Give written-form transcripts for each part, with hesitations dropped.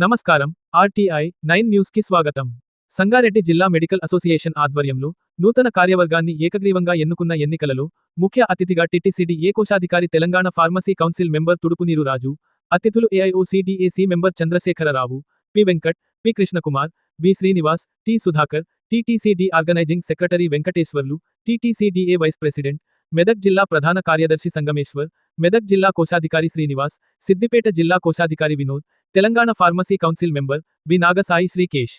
నమస్కారం. RTI 9 news కి స్వాగతం. సంగారెడ్డి జిల్లా మెడికల్ అసోసియేషన్ ఆధ్వర్యంలో నూతన కార్యవర్గాన్ని ఏకగ్రీవంగా ఎన్నుకున్న ఎన్నికలలో ముఖ్య అతిథిగా టిటిసిడిఏ కోశాధికారి Telangana pharmacy council member Thudupuneeru Raju, అతిథులు AIOCDAC member Chandrasekhararao, P Venkat, P Krishnakumar, V Srinivas, T Sudhakar, TTCD organizing secretary Venkateswarlu, TTCDA vice president, Medak జిల్లా ప్రధాన కార్యదర్శి సంగమేశ్వర్, మెదక్ జిల్లా కోశాధికారి శ్రీనివాస్, సిద్దిపేట జిల్లా కోశాధికారి Vinod, Telangana pharmacy council member V Nagasai Srikesh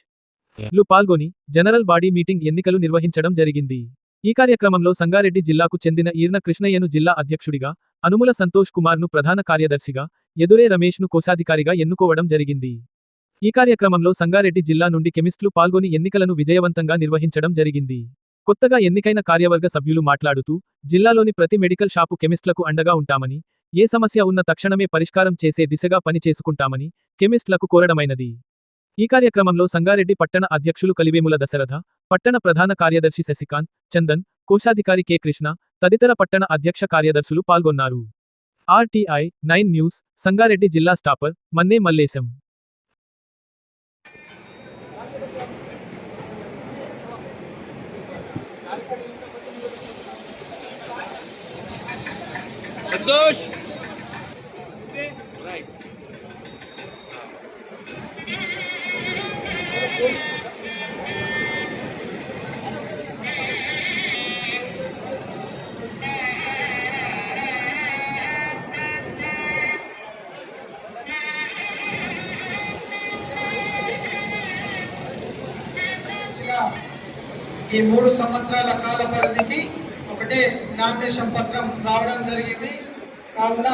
లు పాల్గొని జనరల్ బాడీ మీటింగ్ ఎన్నికలు నిర్వహించడం జరిగింది. ఈ కార్యక్రమంలో సంగారెడ్డి జిల్లాకు చెందిన ఈర్న కృష్ణయ్యను జిల్లా అధ్యక్షుడిగా, అనుముల సంతోష్ కుమార్ ను ప్రధాన కార్యదర్శిగా, ఎదురే రమేష్ ను కోశాధికారిగా ఎన్నుకోవడం జరిగింది. ఈ కార్యక్రమంలో సంగారెడ్డి జిల్లా నుండి కెమిస్టులు పాల్గొని ఎన్నికలను విజయవంతంగా నిర్వహించడం జరిగింది. కొత్తగా ఎన్నికైన కార్యవర్గ సభ్యులు మాట్లాడుతూ, జిల్లాలోని ప్రతి మెడికల్ షాపు కెమిస్ట్లకు అండగా ఉంటామని, ఏ సమస్య ఉన్న తక్షణమే పరిష్కారం చేసే దిశగా పని చేసుకుంటామని కెమిస్ట్లకు కోరడమైనది. ఈ కార్యక్రమంలో సంగారెడ్డి పట్టణ అధ్యక్షులు కలివేముల దశరథ, పట్టణ ప్రధాన కార్యదర్శి శశికాంత్, చందన్, కోశాధికారి కె కృష్ణ తదితర పట్టణ అధ్యక్ష కార్యదర్శులు పాల్గొన్నారు. ఆర్టీఐ 9 న్యూస్ సంగారెడ్డి జిల్లా స్టాపర్ మన్నే మల్లేశం. సంతోష్ రైట్ ఈ 3 సంవత్సరాల కాల పరిధికి ఒకటే నామినేషన్ పత్రం రావడం జరిగింది. కావున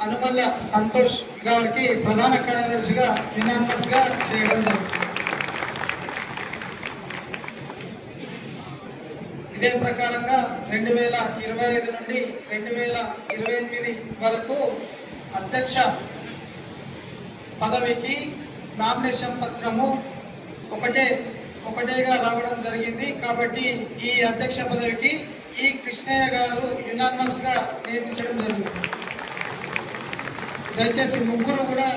అనుమల్ల సంతోష్ గారికి ప్రధాన కార్యదర్శిగా యునానిమస్ గా చేయడం జరిగింది. ఇదే ప్రకారంగా 2025 నుండి 2028 వరకు అధ్యక్ష పదవికి నామినేషన్ పత్రము ఒకటేగా రావడం జరిగింది. కాబట్టి ఈ అధ్యక్ష పదవికి ఈ కృష్ణయ్య గారు యునానిమస్ గా నియమించడం జరిగింది. దయచేసి ముగ్గురు కూడా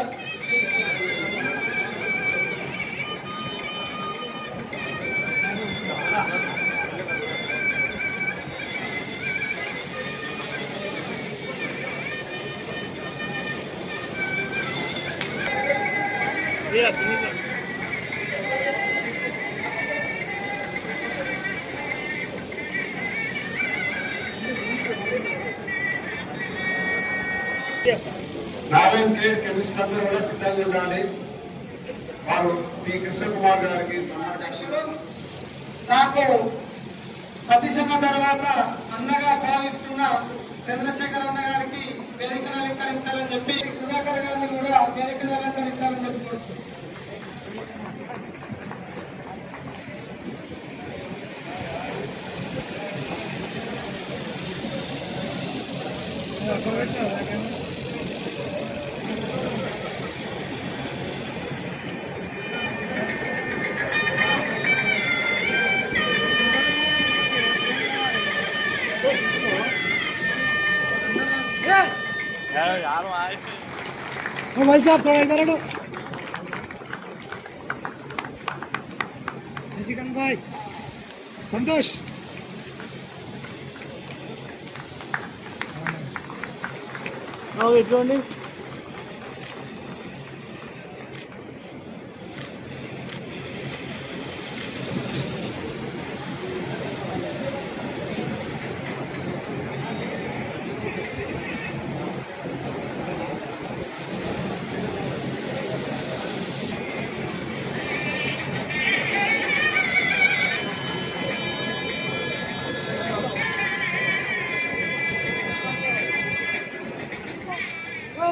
నారాయణ ట్రేడ్ కెమిస్ట్ అందరూ కూడా సిద్ధంగా ఉండాలి. వారు పి కృష్ణకుమార్ గారికి సమావేశంలో నాకు సతీష్ అన్న తర్వాత అన్నగా భావిస్తున్న చంద్రశేఖర్ అన్న గారికి వేదికను అలంకరించాలని చెప్పి, సుధాకర్ గారిని కూడా వేదికను అలంకరించాలని చెప్పుకోవచ్చు. भाई साहब थोड़ा इधर हटो। शशिकांत भाई, संतोष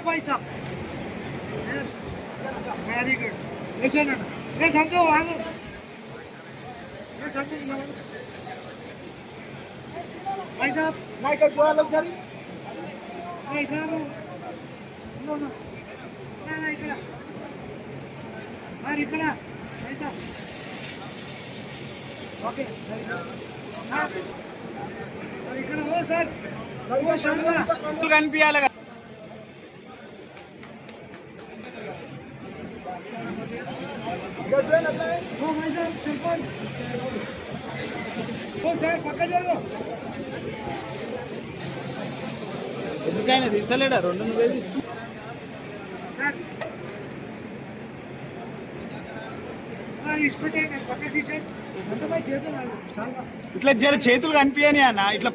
भाई साहब, यस वेरी गुड. लिसन ये संतो वांगो ये संतो भाई साहब माइक को जोड़ा लोग जारी नहीं साहब नो नो ना इकड़ा सर इकड़ा भाई साहब ओके हां सर इकड़ा हो सर वो शर्मा कनिपियाలి ఎందుకైనా తీసలేడా 2 వేలు ఇట్లా జర చేతులు కనిపించని అన్న ఇట్లా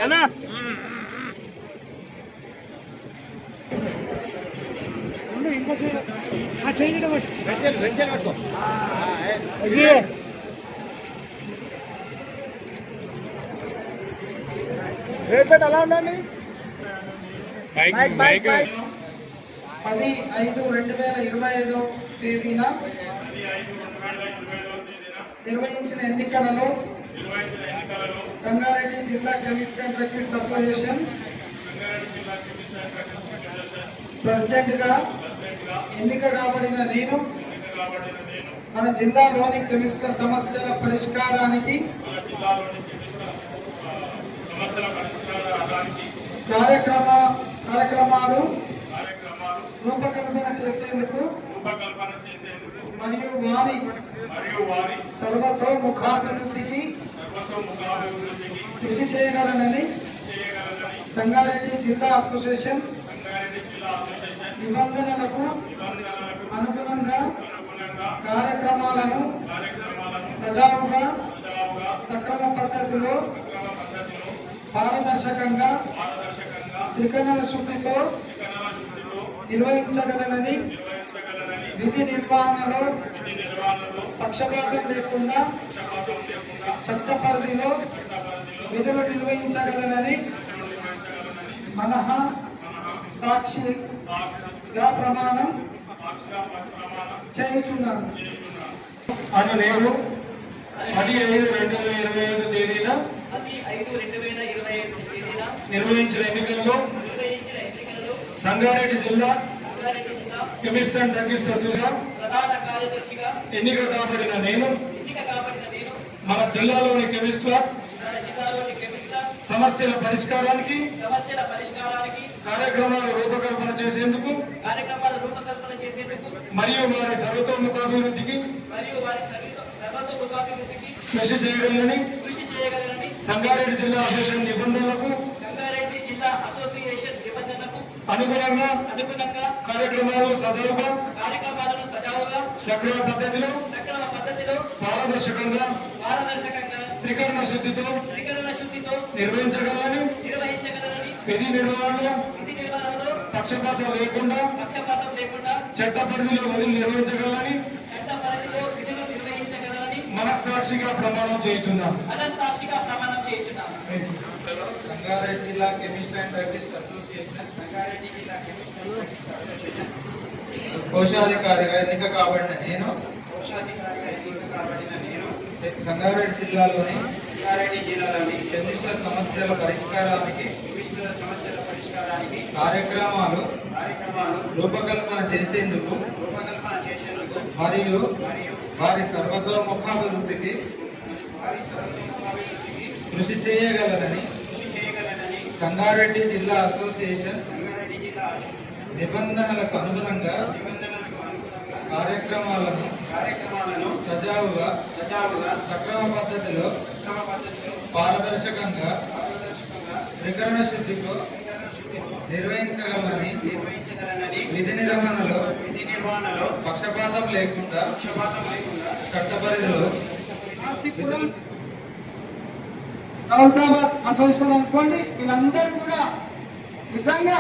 అన్నా అలా ఉండండి 10/5/2025 తేదీన నిర్వహించిన ఎన్నికలలో సంగారెడ్డి జిల్లా chemist and druggist association president గా ఎన్నిక కాబడిన నేను మన జిల్లాలోని కెమిస్ట్ల సమస్యల పరిష్కారానికి కార్యక్రమాలు రూపకల్పన చేసేందుకు మరియు వారి సర్వతోముఖాభివృద్ధికి కృషి చేయగలనని సంగారెడ్డి జిల్లా అసోసియేషన్ నిబంధనలకు అనుగుణంగా కార్యక్రమాలను సజావుగా సక్రమ పద్ధతిలో పారదర్శకంగా త్రికరణ శుద్ధితో నిర్వహించగలనని విధి నిర్వహణలో పక్షపాతం లేకుండా చట్ట పరిధిలో విధులు నిర్వహించగలనని మనః సాక్షిగా ప్రమాణం చేయుచున్నాను. అను నేను 10/5/2025 తేదీన నిర్వహించిన ఎన్నికల్లో సంగారెడ్డి జిల్లా కెమిస్ట్ అండ్ డ్రగ్గిస్ట్ అసోసియేషన్ ప్రధాన కార్యదర్శిగా ఎన్నిక కాబడిన నేను మన జిల్లాలోని కెమిస్ట్ల సమస్యల పరిష్కారానికి కార్యక్రమాల రూపకల్పన చేసేందుకు మరియు వారి సర్వతోముఖాభివృద్ధికి కృషి చేయగలనని సంగారెడ్డి జిల్లా అసోసియేషన్ నిబంధనలకు అనుగుణంగా కార్యక్రమాలను సజావుగా సక్రమ పద్ధతిలో పారదర్శకంగా త్రికరణ శుద్ధితో నిర్వహించగలని విధి నిర్వహణలో పక్షపాతం లేకుండా చట్ట పరిధిలో విధులు నిర్వహించగలని మనస్సాక్షిగా ప్రమాణం చేస్తున్నాం. సంగారెడ్డి జిల్లా కెమిస్ట్ అండ్ డ్రగ్గిస్ట్ అసోసియేషన్ కోశాధికారిగా ఎన్నిక కాబడిన నేను సంగారెడ్డి జిల్లాలోని కెమిస్ట్ల సమస్యల పరిష్కారానికి కార్యక్రమాలు రూపకల్పన చేసేందుకు మరియు వారి సర్వతోముఖాభివృద్ధికి కృషి చేయగలనని సంగారెడ్డి జిల్లా అసోసియేషన్ నిబంధనలకు అనుగుణంగా కార్యక్రమాలను సజావుగా సక్రమ పద్ధతిలో పారదర్శకంగా త్రికరణ శుద్ధితో నిర్వహించగలనని విధి నిర్వహణలో పక్షపాతం లేకుండా చట్ట పరిధిలో హైదరాబాద్ అసోసియేషన్ అనుకోండి, వీళ్ళందరూ కూడా నిజంగా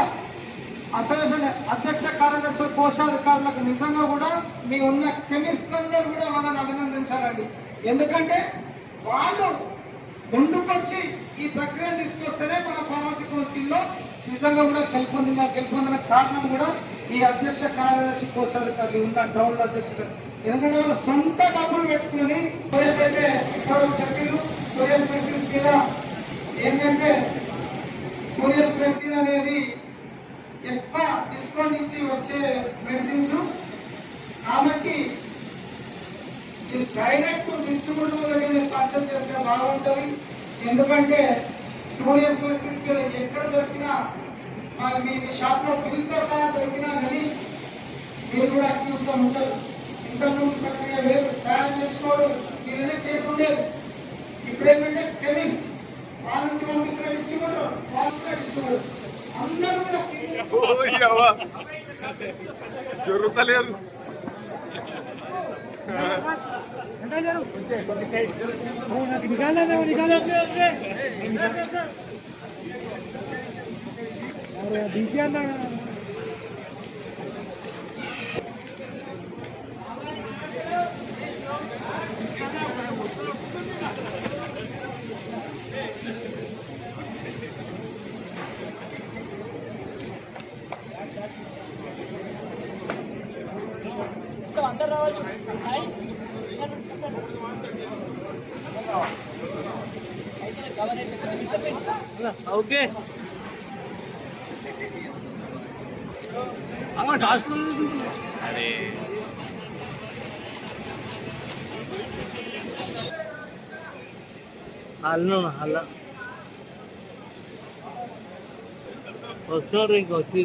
అసోసియేషన్ అధ్యక్ష కార్యదర్శి కోశాధికారులకు నిజంగా కూడా మీ ఉన్న కెమిస్ట్ అందరూ కూడా వాళ్ళని అభినందించాలండి. ఎందుకంటే వాళ్ళు ముందుకొచ్చి ఈ ప్రక్రియ తీసుకొస్తేనే మన ఫార్మసీ కౌన్సిల్లో నిజంగా కూడా గెలుపొందిన కారణం కూడా ఈ అధ్యక్ష కార్యదర్శి కోశాధికారులు ఉన్న టౌన్ అధ్యక్షులు. ఎందుకంటే వాళ్ళ సొంత డబ్బులు పెట్టుకుని అయితే చెప్పారు స్టోరేజ్ మెడిసిన్స్ మీద ఏంటంటే స్టోరేజ్ మెడిసిన్ అనేది ఎక్కువ డిస్కౌంట్ నుంచి వచ్చే మెడిసిన్స్ కాబట్టి ఇది డైరెక్ట్ డిస్ట్రిబ్యూటర్ దగ్గర మీరు పర్చేజ్ చేస్తే బాగుంటుంది. ఎందుకంటే స్టూడియోస్ తీసుకెళ్ళి ఎక్కడ దొరికినా మీ షాప్లో బిల్తో సహా దొరికినా కానీ మీరు కూడా అక్యూజ్గా ఉంటారు. ఇంతకుముందు ప్రక్రియ వేరు, తయారు చేసుకోవడం మీదనే కేసు ఉండేది. ఇప్పుడు ఏంటంటే కెమిస్ట్ వాళ్ళ నుంచి పంపిస్తున్న డిస్ట్రిబ్యూటర్, వాళ్ళ డిస్ట్రిబ్యూటర్ అందరూ కూడా జరుగుతలేదు. ఓకే అల్ల వస్తాడు ఇంకా వచ్చి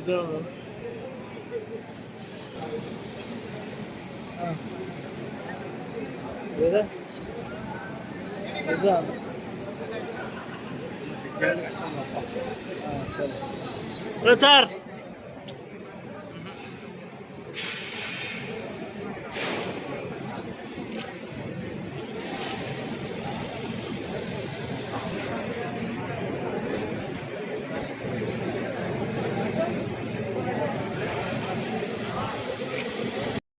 ప్రచార్